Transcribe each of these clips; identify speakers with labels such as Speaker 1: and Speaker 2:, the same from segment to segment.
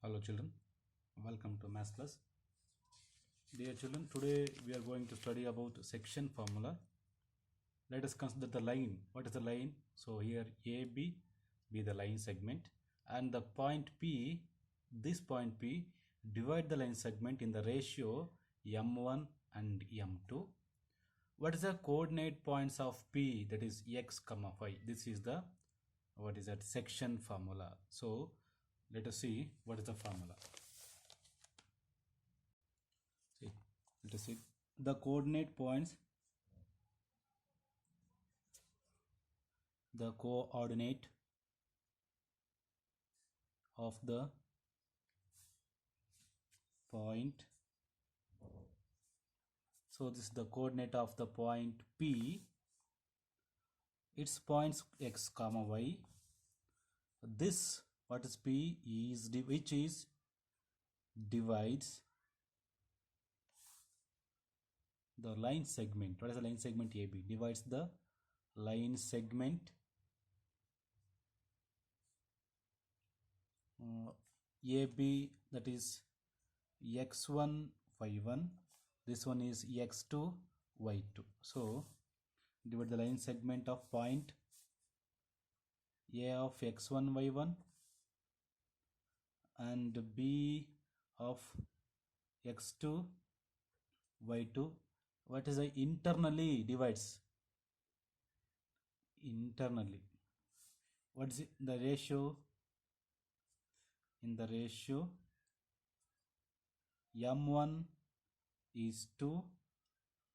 Speaker 1: Hello children, welcome to Maths class. Dear children, today we are going to study about section formula. Let us consider the line. What is the line? So here AB be the line segment and the point P, this point P, divide the line segment in the ratio M1 and M2. What is the coordinate points of P, that is x comma y? This is the what is that section formula. So let us see what is the formula. See, let us see the coordinate points. The coordinate of the point. So this is the coordinate of the point P. Its points x comma y. This what is P is which is divides the line segment. What is the line segment AB? Divides the line segment AB, that is x1 y1. This one is x2 y2. So divide the line segment of point A of x1 y1 and B of x2 y2. What is the internally divides? Internally. What is it? The ratio? In the ratio M1 is to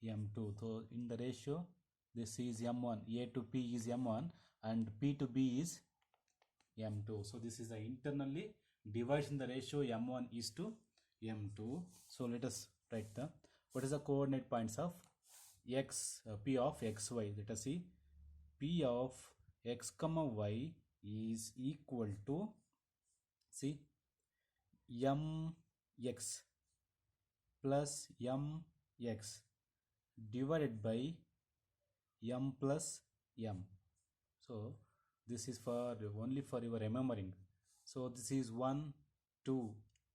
Speaker 1: M2. So in the ratio, this is M1. A to P is M1 and P to B is M2. So this is the internally divides in the ratio M1 is to M2. So let us write the what is the coordinate points of x P of xy. Let us see. P of x comma y is equal to, see, mx plus mx divided by m plus m. So this is for only for your remembering. So this is 1 2,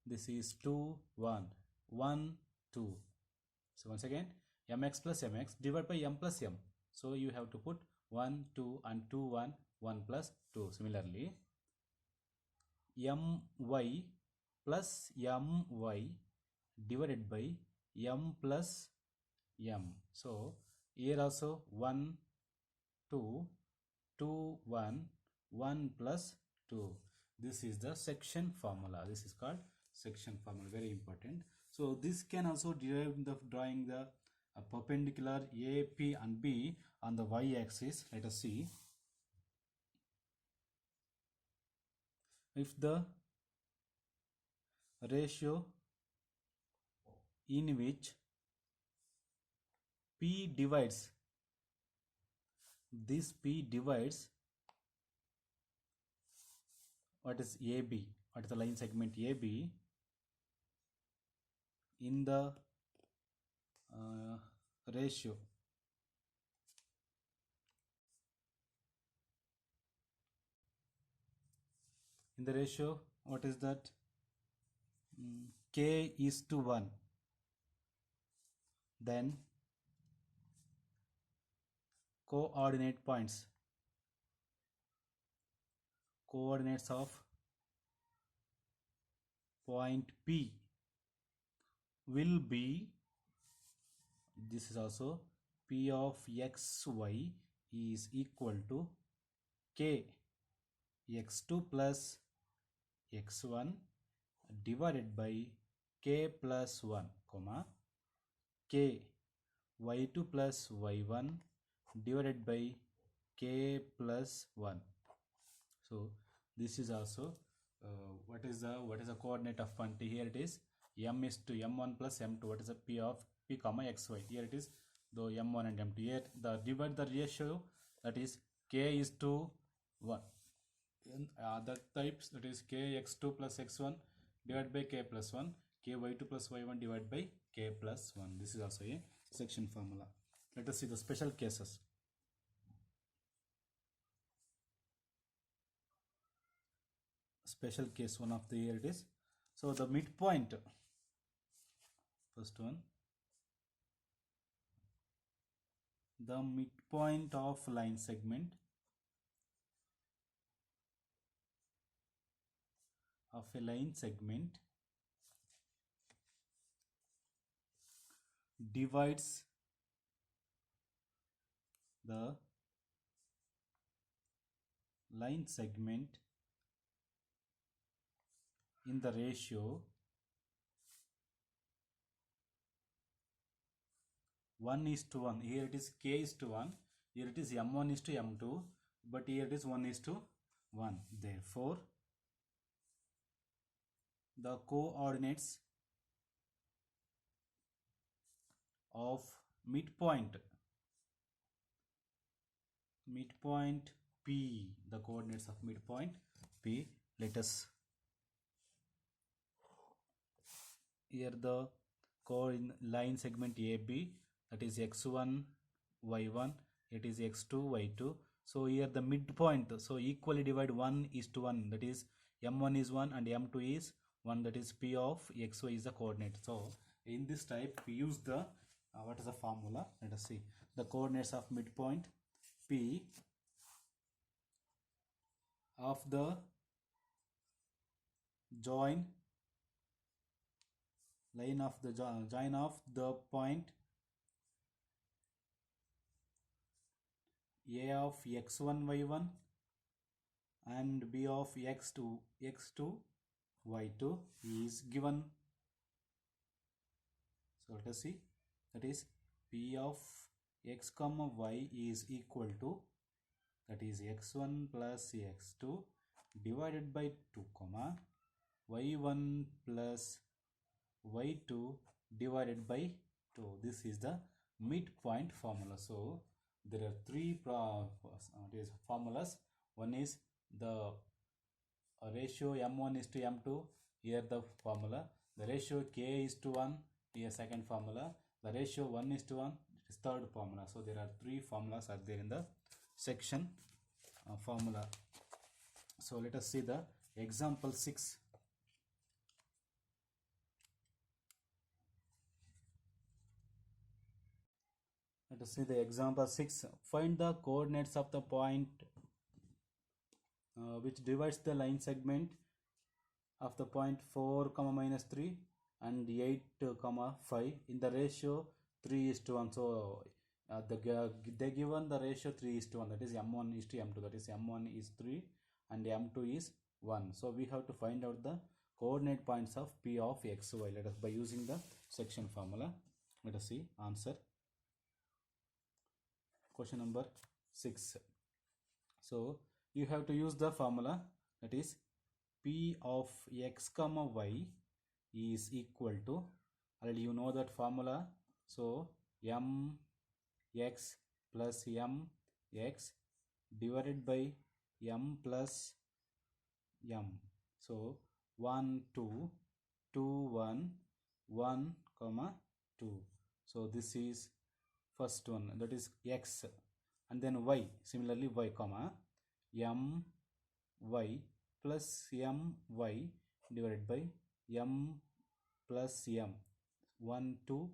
Speaker 1: this is 2 1 1 2. So once again, mx plus mx divided by m plus m. So you have to put 1 2 and 2 1 1 plus 2. Similarly, my plus my divided by m plus m. So here also 1 2 2 1 1 plus 2. This is the section formula. This is called section formula, very important. So this can also derive the drawing the perpendicular A, P and B on the y-axis. Let us see. If the ratio in which P divides, this P divides what is AB, what is the line segment AB in the ratio what is that, k is to 1, then coordinate points, coordinates of point P will be, this is also P of xy is equal to k x2 plus x1 divided by k plus 1 comma k y2 plus y1 divided by k plus 1. So this is also what is the coordinate of point T? Here it is m is to m1 plus m2. What is the P of P comma xy? Here it is though m1 and m2. Here the divide the ratio, that is k is to 1. In other types, that is k x2 plus x1 divided by k plus 1, k y2 plus y1 divided by k plus 1. This is also a section formula. Let us see the special cases. Special case, one of the here it is So the midpoint, first one, the midpoint of line segment divides the line segment in the ratio 1:1. Here it is k:1, here it is m1:m2, but here it is 1:1. Therefore the coordinates of midpoint P, the coordinates of midpoint P, let us here the line segment AB, that is x1 y1, it is x2 y2. So here the midpoint, so equally divide 1:1, that is m1 is 1 and m2 is 1, that is P of xy is the coordinate. So in this type we use the what is the formula? Let us see. The coordinates of midpoint P of the join line of the join of the point A of x1 y1 and B of x2 y2 is given. So let us see, that is P of x comma y is equal to, that is x1 plus x2 divided by 2 comma y1 plus y2 divided by 2. This is the midpoint formula. So there are three formulas. One is the ratio m1:m2, here the formula. The ratio k:1, here second formula. The ratio 1:1 is third formula. So there are three formulas are there in the section formula. So let us see the example 6. Let us see the example 6. Find the coordinates of the point which divides the line segment of the point 4 comma minus 3 and 8 comma 5 in the ratio 3:1. So they given the ratio 3:1, that is m1:m2, that is m1 is 3 and m2 is 1. So we have to find out the coordinate points of P of xy. Let us by using the section formula. Let us see answer. Question number 6. So you have to use the formula, that is P of x comma y is equal to, already you know that formula. So m x plus m x divided by m plus m. So 1 2 2 1 1 comma 2. So this is first one, that is x, and then y, similarly y comma m y plus m y divided by m plus m, 1 2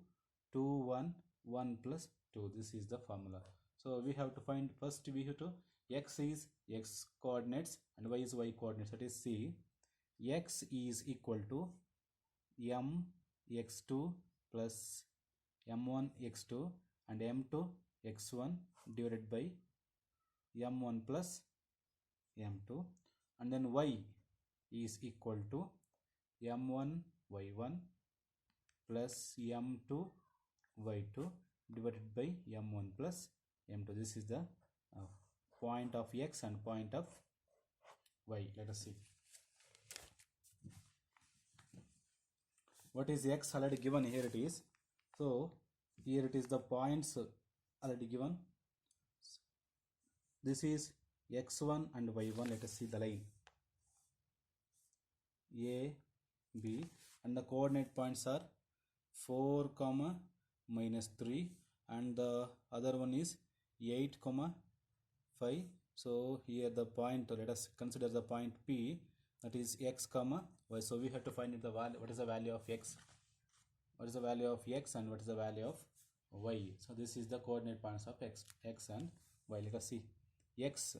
Speaker 1: 2 1 1 plus 2. This is the formula. So we have to find, first we have to, x is x coordinates and y is y coordinates, that is C. X is equal to m x2 plus m1 x2 and m2 x1 divided by m1 plus m2, and then y is equal to m1 y1 plus m2 y2 divided by m1 plus m2. This is the point of x and point of y. Let us see. What is x already given? Here it is. So here it is the points already given. This is x1 and y1. Let us see the line A, B, and the coordinate points are 4 comma minus 3 and the other one is 8 comma 5. So here the point, let us consider the point P. that is x comma y. So we have to find the value. What is the value of x? What is the value of x and what is the value of y? So this is the coordinate points of x and y. Let us see. X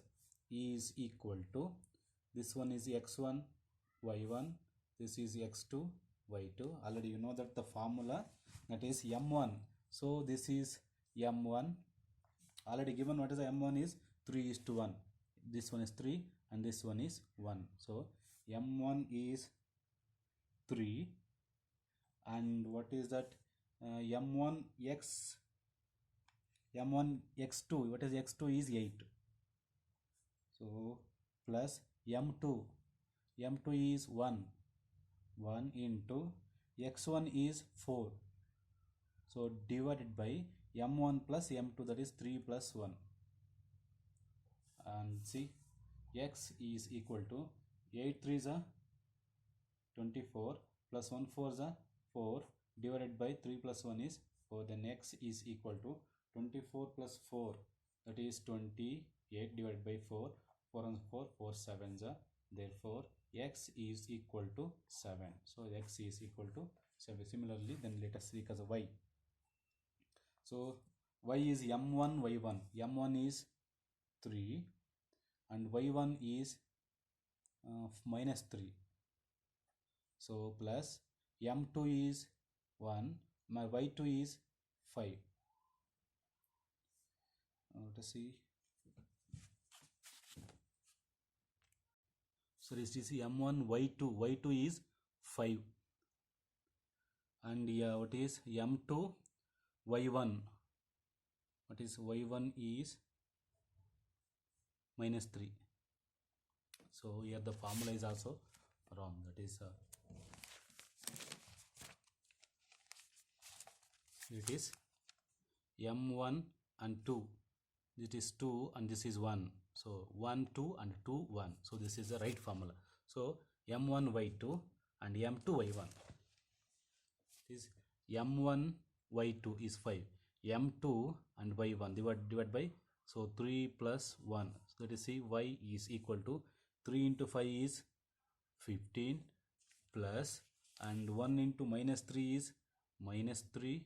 Speaker 1: is equal to, this one is x1 y1, this is x2 y2. Already you know that the formula, that is m1. So this is m1 already given. What is the m1 is 3:1. This one is 3 and this one is 1. So m1 is 3 and what is that, m1 x2, what is x2 is 8. So plus m2 is 1 into x1 is 4. So divided by m1 plus m2, that is 3 plus 1. And see, x is equal to 8 3s are 24 plus 1 4s are 4 divided by 3 plus 1 is 4. Then x is equal to 24 plus 4, that is 28 divided by 4. 4 and 4, 4 sevens are. Therefore x is equal to 7. So x is equal to 7. Similarly, then let us see as a y. So y is m1 y1. m1 is 3 and y1 is minus 3. So plus m2 is 1, my y2 is 5. Let us see. So this is m1 y2 is 5 and what is m2 y1, what is y1 is minus 3. So here the formula is also wrong, that is it is m1 and 2, this is 2 and this is 1. So 1 2 and 2 1. So this is the right formula. So m1 y2 and m2 y1 is m1 y2 is 5, m2 and y1 divide by, so 3 plus 1. So that is, see, y is equal to 3 into 5 is 15 plus, and 1 into minus 3 is minus 3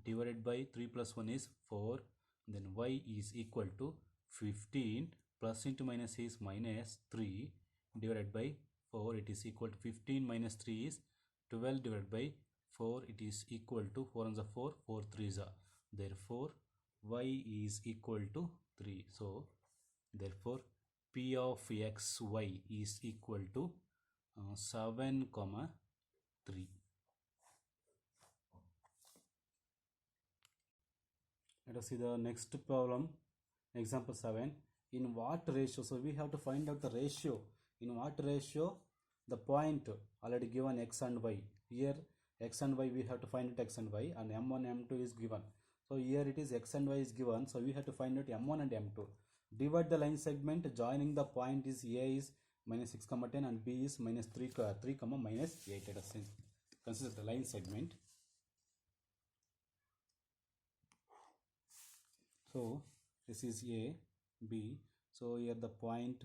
Speaker 1: divided by 3 plus 1 is 4. Then y is equal to 15 plus into minus is minus 3 divided by 4. It is equal to 15 minus 3 is 12 divided by 4. It is equal to 4 and 4, 4 3s are. Therefore y is equal to 3. So therefore p of x y is equal to 7, 3. Let us see the next problem. Example 7. In what ratio? So we have to find out the ratio. In what ratio the point already given x and y. Here x and y we have to find out x and y, and m1 m2 is given. So here it is x and y is given. So we have to find out m1 and m2. Divide the line segment. Joining the point is a is minus 6, 10 and b is minus 3, minus 8. Let us consider the line segment. So this is a, b. So here the point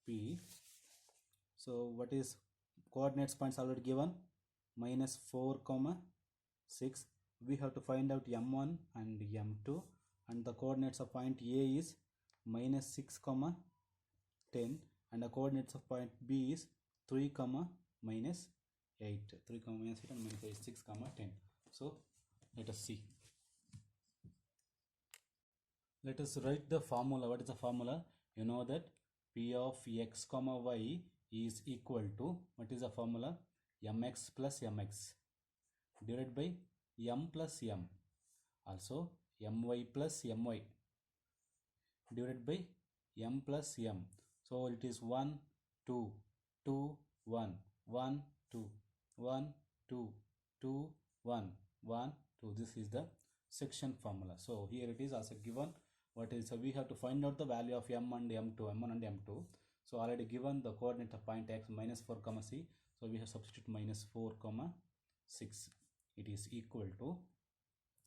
Speaker 1: p. So what is coordinates points already given? Minus 4, 6. We have to find out m1 and m2, and the coordinates of point a is minus 6, 10, and the coordinates of point b is 3, minus 8. 3, minus 8 and minus 8, 6, 10. So let us see. Let us write the formula. What is the formula? You know that p of x, y is equal to, what is the formula? mx plus mx divided by m plus m. Also my plus my divided by m plus m. So it is 1 2 2 1 1 2 1 2 2 1 1 2. This is the section formula. So here it is also given. What is, so we have to find out the value of m and m2, m1 and m2. So already given the coordinate of point x minus 4, c. So we have substitute minus 4, 6. It is equal to,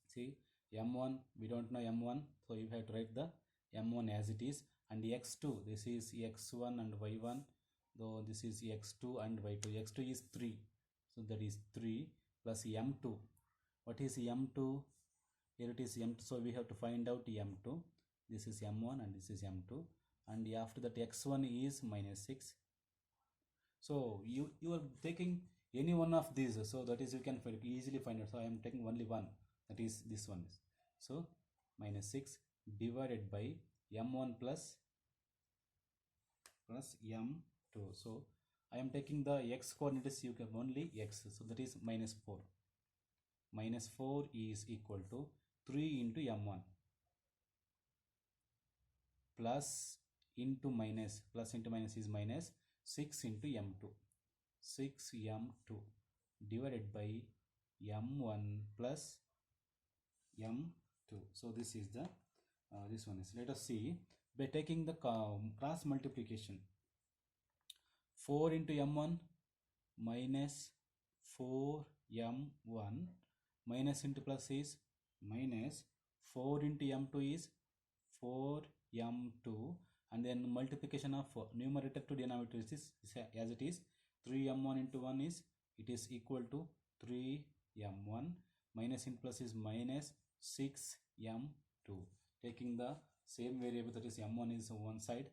Speaker 1: see, m1 we don't know m1, so you have to write the m1 as it is, and x2, this is x1 and y1, though this is x2 and y2. X2 is 3, so that is 3 plus m2. What is m2? Here it is m2, so we have to find out m2. This is m1 and this is m2, and after that x1 is -6. So you are taking any one of these, so that is you can easily find it. So I am taking only one, that is this one. So -6 divided by m1 plus m2. So I am taking the x coordinates, you can only x, so that is -4. -4 is equal to 3 into m1 plus into minus, plus into minus is minus 6 into m2. 6 m2 divided by m1 plus m2. So this is the this one is, let us see by taking the cross multiplication. 4 into m1 minus 4 m1 minus into plus is minus 4 into m2 is 4 m2, and then multiplication of numerator to denominator is as it is 3 m1 into 1 is it is equal to 3 m1 minus in plus is minus 6 m2. Taking the same variable, that is m1 is one side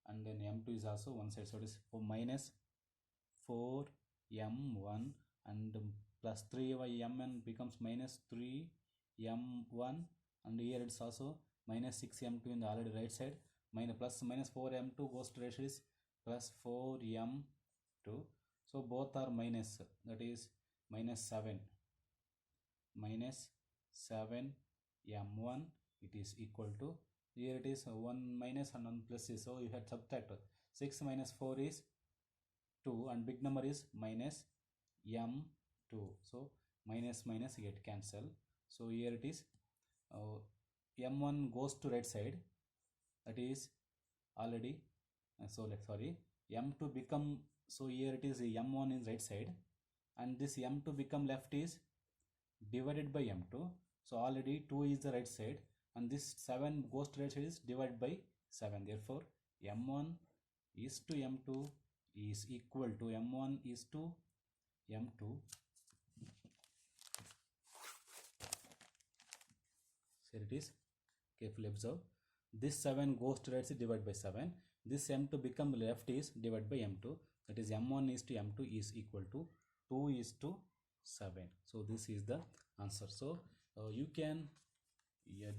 Speaker 1: and then m2 is also one side, so it is minus 4 m1 and plus 3 by mn becomes minus 3 m1, and here it's also minus 6 m2 in the already right side, minus plus minus 4 m2 goes to right side is plus 4 m2. So both are minus, that is minus 7 m1, it is equal to, here it is 1 minus and 1 plus is, so you had subtract 6 minus 4 is 2 and big number is minus m2, so minus minus get cancel. So here it is m1 goes to right side, that is already sorry, m2 become, so here it is m1 is right side and this m2 become left is divided by m2, so already 2 is the right side and this 7 goes to right side is divided by 7, therefore m1 is to m2 is equal to m1 is to m2. Here it is, carefully observe, this 7 goes to right side divided by 7, this m2 become left is divided by m2, that is m1 is to m2 is equal to 2 is to 7. So this is the answer. So you can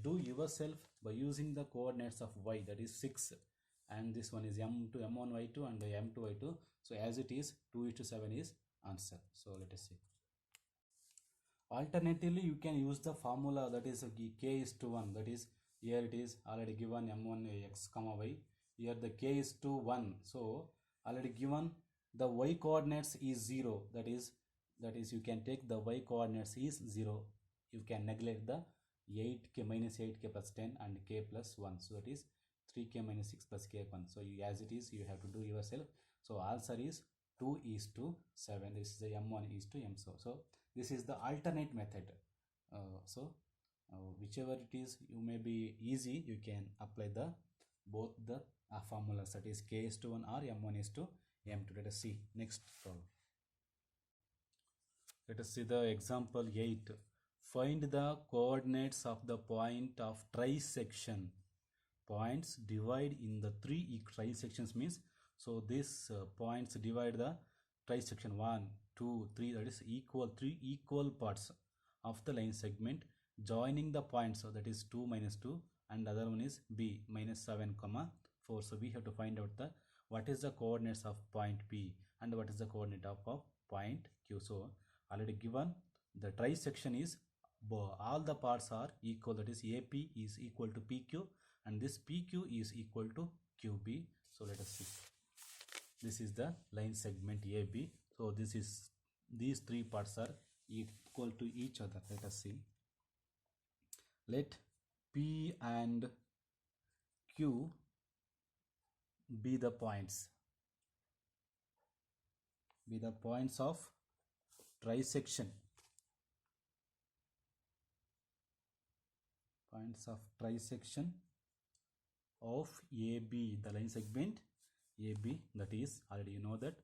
Speaker 1: do yourself by using the coordinates of y, that is 6, and this one is m2 m1 y2 and m2 y2, so as it is 2 is to 7 is answer. So let us see. Alternatively, you can use the formula, that is k is to 1, that is here it is already given m1 x comma y, here the k is to 1, so already given the y coordinates is 0, that is you can take the y coordinates is 0, you can neglect the 8k minus 8k plus 10 and k plus 1, so that is 3k minus 6 plus k 1, so you, as it is you have to do yourself. So answer is 2 is to 7, this is the m1 is to m, so this is the alternate method. Whichever it is, you may be easy, you can apply the both the formulas, that is k is to 1 or m1 is to m2. Let us see next problem. Let us see the example 8. Find the coordinates of the point of trisection. Points divide in the 3 trisections means, so this points divide the trisection 1 2 3, that is equal 3 equal parts of the line segment joining the points, so that is 2 minus 2 and other one is b minus 7 comma 4. So we have to find out the what is the coordinates of point P and what is the coordinate of point Q. So already given the trisection is all the parts are equal, that is AP is equal to PQ and this PQ is equal to QB. So let us see, this is the line segment AB, so this is, these 3 parts are equal to each other. Let us see, let P and Q be the points of trisection, of AB, the line segment AB, that is already you know that.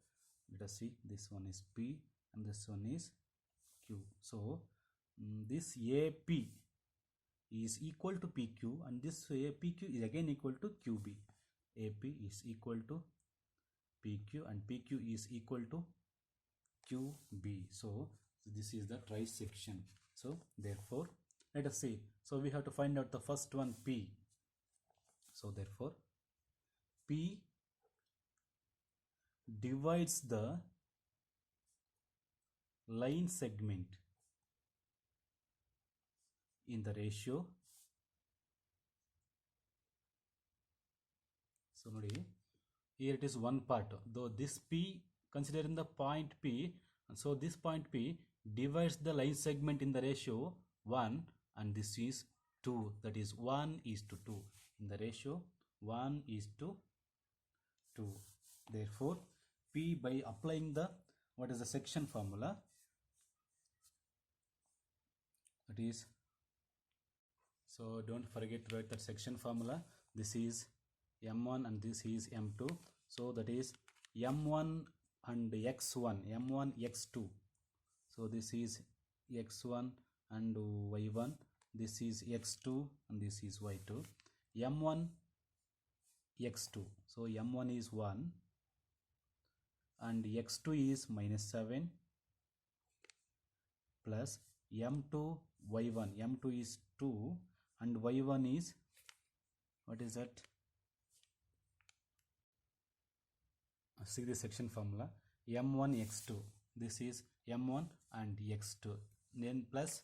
Speaker 1: Let us see, this one is P and this one is Q. So this AP is equal to PQ and this PQ is again equal to QB. AP is equal to PQ and PQ is equal to QB. So this is the trisection. So therefore let us see. So we have to find out the first one, P. So therefore P divides the line segment in the ratio. So here it is one part, though this P, considering the point P, so this point P divides the line segment in the ratio 1 and this is 2, that is 1 is to 2, in the ratio 1 is to 2. Therefore P, by applying the, what is the section formula, that is, so don't forget to write that section formula. This is M1 and this is M2. So that is M1 and X1, M1 X2. So this is X1 and Y1. This is X2 and this is Y2. M1 X2. So M1 is 1 and X2 is -7 plus M2 Y1. M2 is 2 and Y1 is, what is that? See the section formula, M1 X2. This is M1 and X2. Then plus,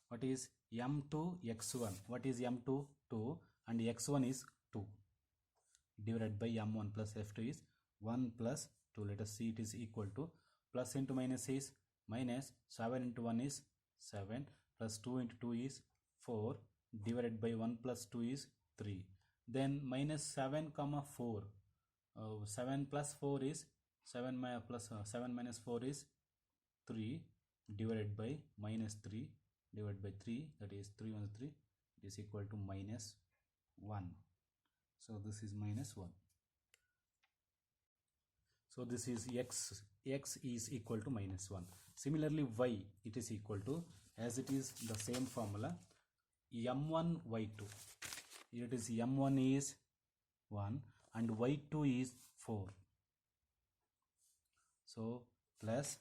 Speaker 1: what is M2 X1? What is M2? 2 and X1 is 2. Divided by M1 plus F2 is 1 plus 2. Let us see, it is equal to, plus into minus is minus, 7 into 1 is 7 plus 2 into 2 is 4, divided by 1 plus 2 is 3. Then minus 7 comma 4. 7 plus 4 is 7 minus 4 is 3, divided by minus 3 divided by 3, that is 3 1 3, it is equal to minus 1. So this is minus 1. So this is x is equal to minus 1. Similarly y, it is equal to, as it is the same formula, m1 y2. Here it is m1 is 1 and y2 is 4. So plus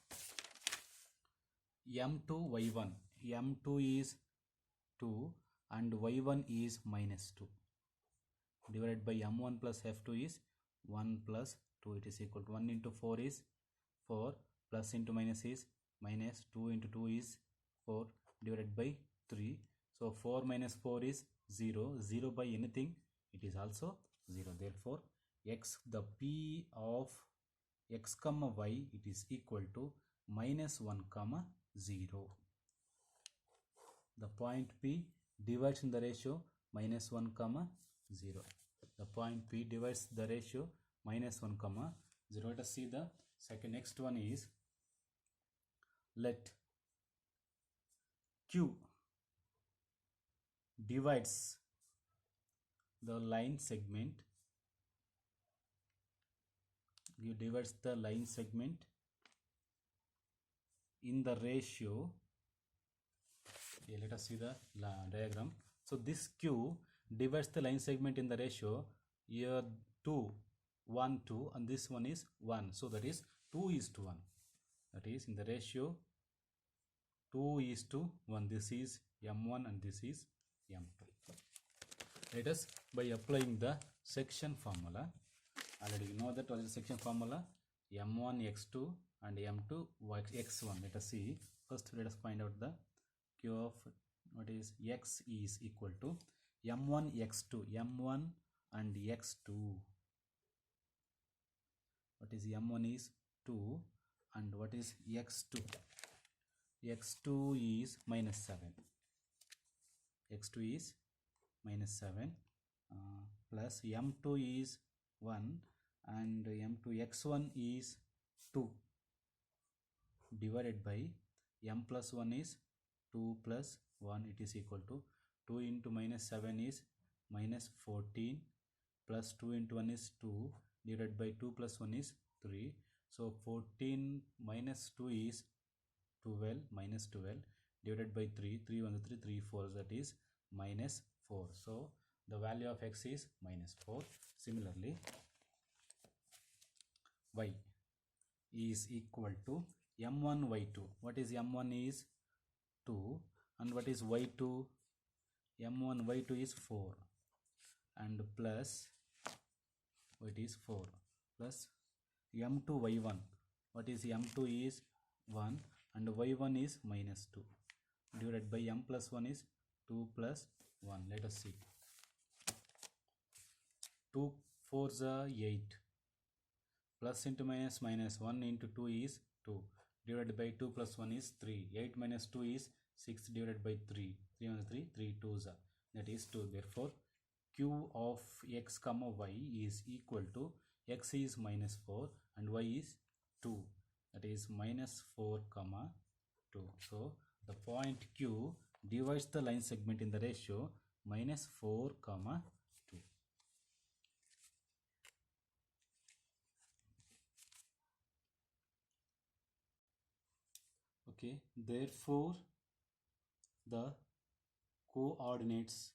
Speaker 1: m2 y1. m2 is 2 and y1 is minus 2, divided by m1 plus f2 is 1 plus 2. It is equal to 1 into 4 is 4 plus into minus is minus, 2 into 2 is 4, divided by 3. So 4 minus 4 is 0. 0 by anything, it is also 0. Therefore x, the P of x comma y, it is equal to minus 1 comma 0. The point P divides in the ratio minus 1 comma 0. The point P divides the ratio minus 1 comma 0. Let us see the next one is, let Q divides the line segment, in the ratio, let us see the diagram. So this Q divides the line segment in the ratio, here 2 1 2 and this one is 1, so that is 2 is to 1, that is in the ratio 2 is to 1. This is m1 and this is m2. Let us, by applying the section formula, already you know that what is the section formula, m1 x2 and m2 x1. Let us see, first let us find out the Q of, what is x is equal to m1 x2, m1 and x2. What is m1 is 2 and what is x2? x2 is minus 7. x2 is minus 7 plus m2 is 1 and m2 x1 is 2, divided by m plus 1 is 2 plus 1, it is equal to 2 into minus 7 is minus 14 plus 2 into 1 is 2, divided by 2 plus 1 is 3. So 14 minus 2 is 12, minus 12 divided by 3. 3 1 3, 3 4, that is minus 4. So the value of x is minus 4. Similarly, y is equal to m1 y2. What is m1 is 2, and what is y2? m1 y2 is 4, and plus it is 4 plus m2 y1. What is m2 is 1, and y1 is minus 2 divided by m plus 1 is 2 plus 1. Let us see. 2 4s are 8, plus into minus, minus 1 into 2 is 2 divided by 2 plus 1 is 3. 8 minus 2 is 6 divided by 3. 3 1 3, 3 2s are, that is 2. Therefore q of x comma y is equal to x is minus 4 and y is 2, that is minus 4 comma 2. So the point q divides the line segment in the ratio minus 4 comma 2. Okay, therefore the coordinates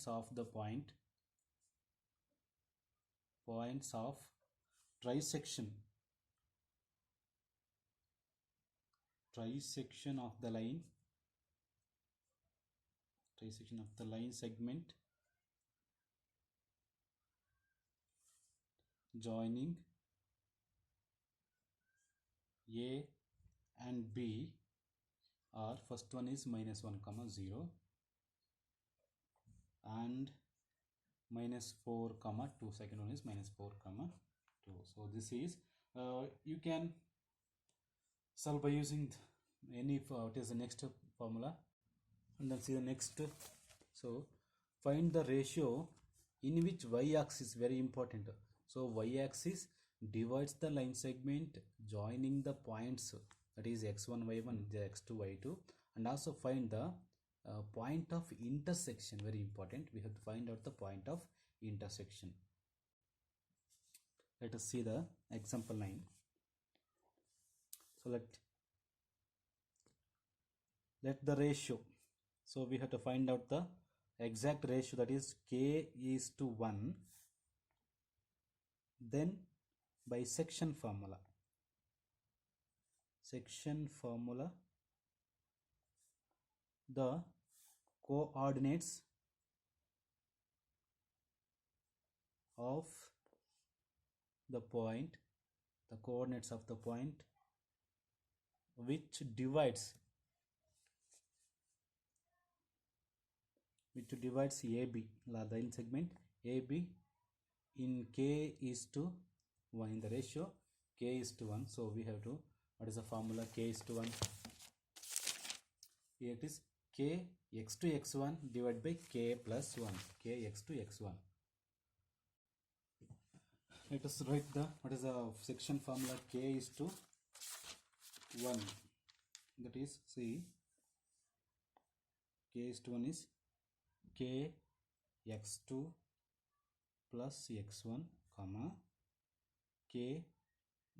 Speaker 1: of the points of trisection of the line segment joining A and B are, first one is minus 1 comma 0 and minus 4 comma 2. Second one is minus 4 comma 2. So this is you can solve by using any what is the next formula, and then see the next. So find the ratio in which y-axis is very important. So y-axis divides the line segment joining the points, that is x1 y1, x2 y2, and also find the point of intersection. Very important, we have to find out the point of intersection. Let us see the example 9. So let the ratio, so we have to find out the exact ratio, that is k is to 1. Then by section formula, the coordinates of the point, which divides AB, line segment AB in k is to 1, in the ratio k is to 1. So we have to, what is the formula? K is to 1. Here it is k x to x1 divided by k plus 1, k x to x1. Let us write the, what is the section formula? K is to 1, that is, see, k is to 1 is k x2 plus x1 comma k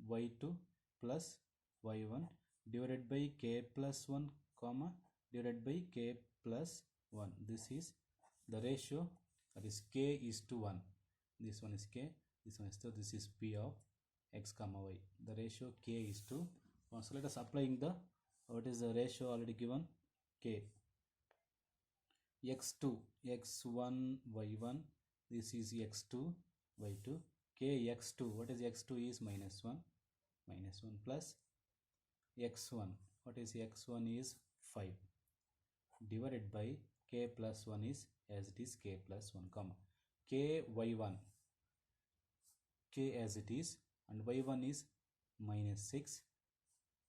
Speaker 1: y2 plus y1 divided by k plus 1 comma divided by k plus 1. This is the ratio, that is k is to 1. This one is k, this one is 2. This is p of x comma y. The ratio k is to 1. So let us applying the, what is the ratio already given? K x2 x1 y1, this is x2 y2, k x2, what is x2 is minus 1 plus x1, what is x1 is 5 divided by k plus 1 is as it is k plus 1 comma k y1, k as it is, and y1 is minus 6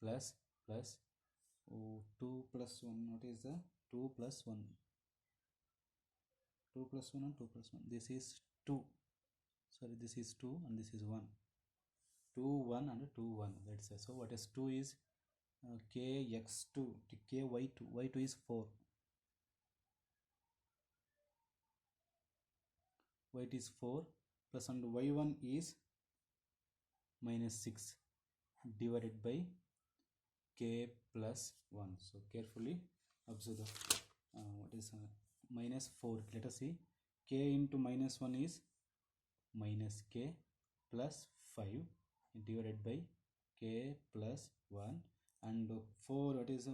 Speaker 1: plus 2 plus 1, what is the 2 plus 1, 2 plus 1 and 2 plus 1, this is 2, sorry, this is 2 and this is 1, 2 1 and 2 1, let's say. So what is 2 is k x2 to k y2, y2 is 4, y is 4 plus and y1 is minus 6 divided by k plus 1. So carefully observe the what is minus 4. Let us see, k into minus 1 is minus k plus 5 divided by k plus 1, and 4, what is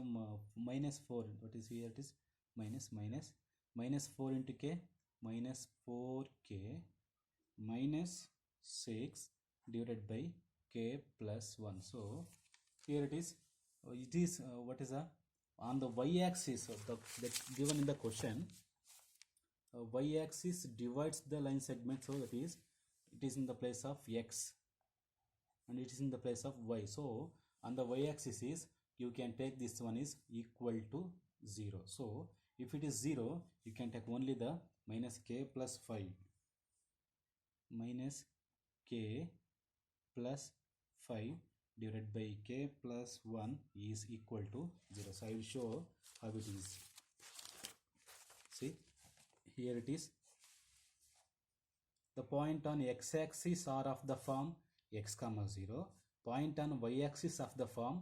Speaker 1: minus 4, what is here, it is minus 4 into k, minus 4k minus 6 divided by k plus 1. So here it is what is on the y-axis of that's given in the question. Y-axis divides the line segment, so that is it is in the place of x and it is in the place of y. So on the y-axis is, you can take this one is equal to 0. So if it is 0, you can take only the minus k plus 5 minus k plus 5 divided by k plus 1 is equal to 0. So I will show how it is. See, here it is. The point on x-axis are of the form x comma 0. Point on y-axis of the form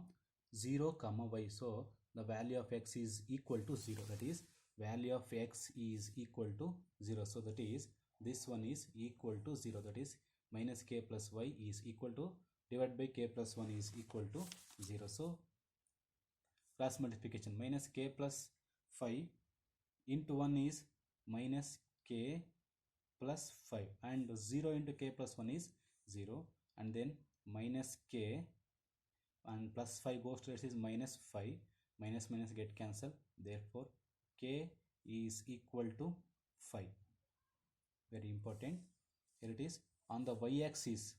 Speaker 1: 0 comma y. So the value of x is equal to 0. That is, value of x is equal to 0. So that is, this one is equal to 0. That is, minus k plus y is equal to, divided by k plus 1 is equal to 0. So cross multiplication, minus k plus 5 into 1 is minus k plus 5, and 0 into k plus 1 is 0, and then minus k and plus 5 goes to, it is minus 5, minus minus get cancelled, therefore k is equal to 5. Very important. Here it is, on the y-axis,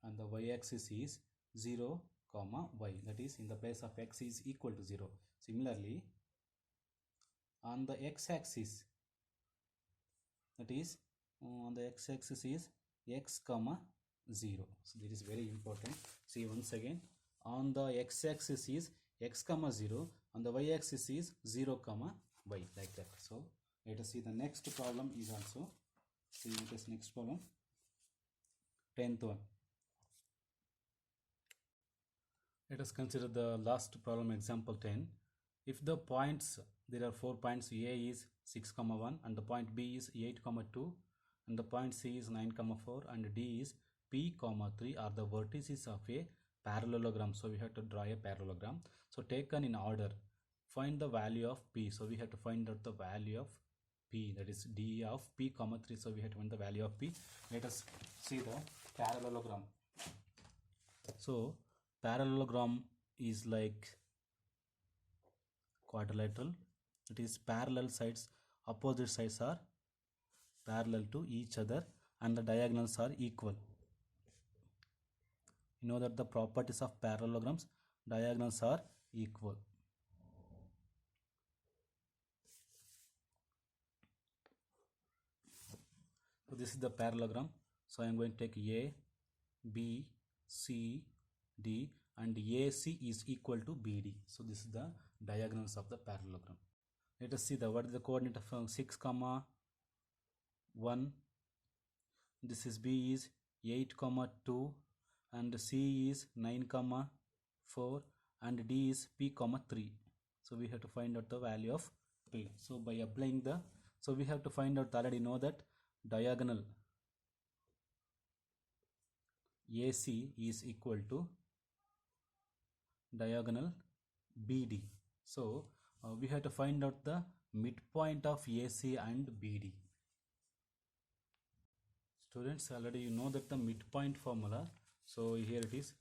Speaker 1: and the y-axis is 0 comma y, that is in the place of x is equal to 0. Similarly, on the x-axis, that is on the x-axis is x comma 0. So this is very important. See once again, on the x-axis is x comma 0, on the y-axis is 0 comma y, like that. So let us see the next problem is also. See this next problem, 10th one. Let us consider the last problem, example 10. If the points, there are 4 points, A is 6 comma 1 and the point B is 8 comma 2 and the point C is 9 comma 4 and D is P comma 3 are the vertices of a parallelogram. So we have to draw a parallelogram. So taken in order, find the value of P. So we have to find out the value of P, that is D of P comma 3. So we have to find the value of P. Let us see the parallelogram. So parallelogram is like quadrilateral. It is parallel sides, opposite sides are parallel to each other and the diagonals are equal. You know that the properties of parallelograms, diagonals are equal. So this is the parallelogram. So I am going to take A, B, C, D, and AC is equal to BD. So this is the diagonals of the parallelogram. Let us see the what is the coordinate of 6 comma 1. This is B is 8 comma 2 and C is 9 comma 4 and D is P comma 3. So we have to find out the value of P. So by applying the, so we have to find out, already know that diagonal AC is equal to diagonal BD. So we have to find out the midpoint of AC and BD. Students, already you know that the midpoint formula. So here it is.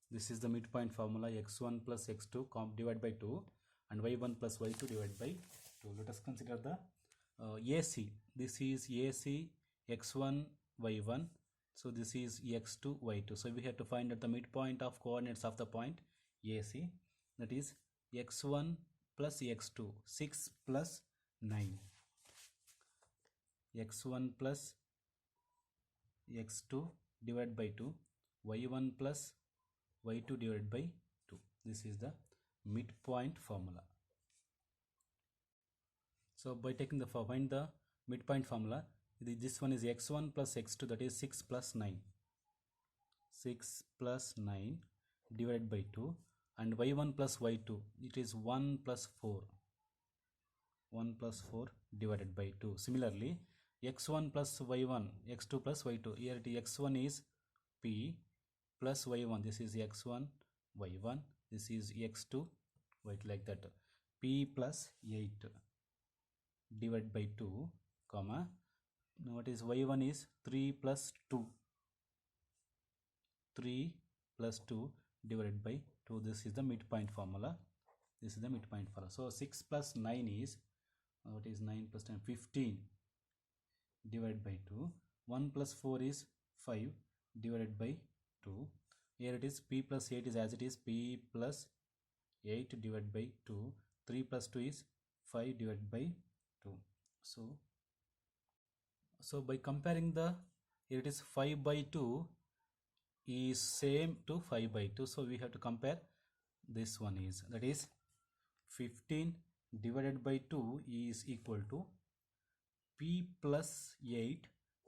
Speaker 1: This is the midpoint formula, x1 plus x2 divided by 2 and y1 plus y2 divided by 2. Let us consider the AC. This is AC x1 y1. So this is x2 y2. So we have to find out the midpoint of coordinates of the point AC. That is x1 plus x2, 6 plus 9. x1 plus x2 divided by 2, y1 plus y2 divided by 2. This is the midpoint formula. So by taking the find the midpoint formula, this one is x1 plus x2, that is 6 plus 9. 6 plus 9 divided by 2, and y1 plus y2, it is 1 plus 4. 1 plus 4 divided by 2. Similarly, x1 plus y1, x2 plus y2. Here it is x1 is p plus y1. This is x1, y1. This is x2, y2, like that. P plus 8 divided by 2, comma. Now what is y1 is 3 plus 2. 3 plus 2 divided by 2. This is the midpoint formula. This is the midpoint formula. So 6 plus 9 is, what is 9 plus 10? 15 divided by 2. 1 plus 4 is 5 divided by 2. Here it is p plus 8 is as it is, p plus 8 divided by 2. 3 plus 2 is 5 divided by 2. So by comparing the, here it is 5 by 2 is same to 5 by 2. So we have to compare this one is, that is 15 divided by 2 is equal to p plus 8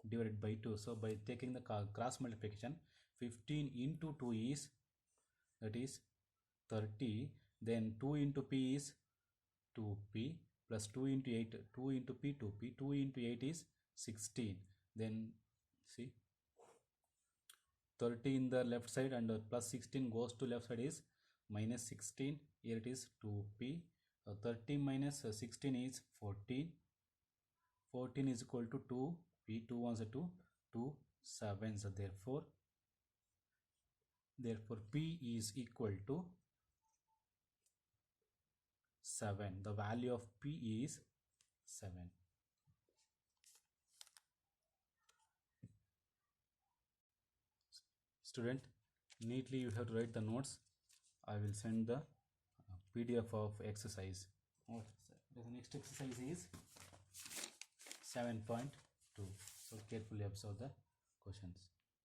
Speaker 1: divided by 2. So by taking the cross multiplication, 15 into 2 is, that is 30. Then 2 into p is 2p plus 2 into 8, 2 into p, 2p, 2 into 8 is 16. Then see, 30 in the left side and plus 16 goes to left side is minus 16. Here it is 2p. 30 minus 16 is 14. 14 is equal to 2p. 2 ones are 2, 2 sevens. Therefore p is equal to 7. The value of p is 7. Student, neatly you have to write the notes. I will send the PDF of exercise. The next exercise is 7.2. So carefully observe the questions.